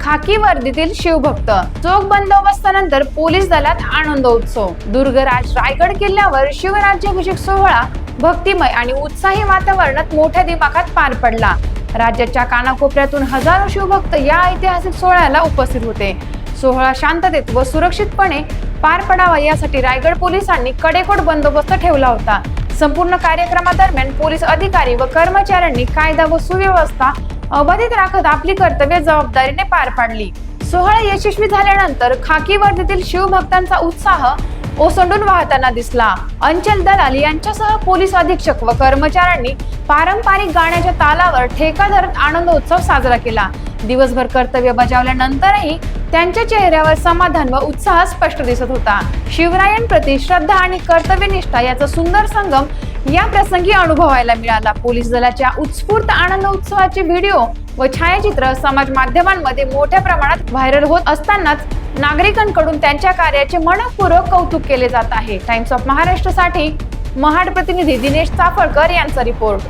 खाकी वर्दीतील शिवभक्त, चोख बंदोबस्तानंतर पोलीस दलात आनंदोत्सव। दुर्गराज रायगड किल्ल्यावर शिवराज्याभिषेक सोहळा भक्तिमय आणि उत्साही वातावरणात मोठ्या दिमाखात पार पडला। राज्याच्या कानाकोपऱ्यातून हजारो शिवभक्त या ऐतिहासिक सोहळ्याला उपस्थित होते। सोहळा शांततेत व सुरक्षितपणे पार पडावा यासाठी रायगड पोलिसांनी कडेकोट बंदोबस्त ठेवला होता। संपूर्ण कार्यक्रमादरम्यान पोलीस अधिकारी व कर्मचाऱ्यांनी कायदा व सुव्यवस्था अबाधित राखत आपली कर्तव्य जबाबदारीने पार पाडली। सोहळा यशस्वी झाल्यानंतर खाकी वर्दीतील शिवभक्तांचा उत्साह ओसंडून वाहताना दिसला। अंचल दलाल यांच्यासह पोलीस अधीक्षक व कर्मचाऱ्यांनी पारंपरिक गाण्याच्या तालावर ठेका धरत आनंदोत्सव साजरा केला। दिवसभर कर्तव्य बजावल्यानंतरही त्यांच्या चेहऱ्यावर समाधान व उत्साह स्पष्ट दिसत होता। शिवरायांप्रती श्रद्धा आणि कर्तव्यनिष्ठा याचा सुंदर संगम या प्रसंगी अनुभवायला मिळाला। पोलीस दलाच्या उत्स्फूर्त आनंद उत्सवाचे व्हिडिओ व छायाचित्र समाज माध्यमांमध्ये मोठ्या प्रमाणात व्हायरल होत असतानाच नागरिकांकडून त्यांच्या कार्याचे मनपूर्वक कौतुक केले जात आहे। टाइम्स ऑफ महाराष्ट्रसाठी महाड प्रतिनिधी दिनेश चाफळकर यांचा रिपोर्ट।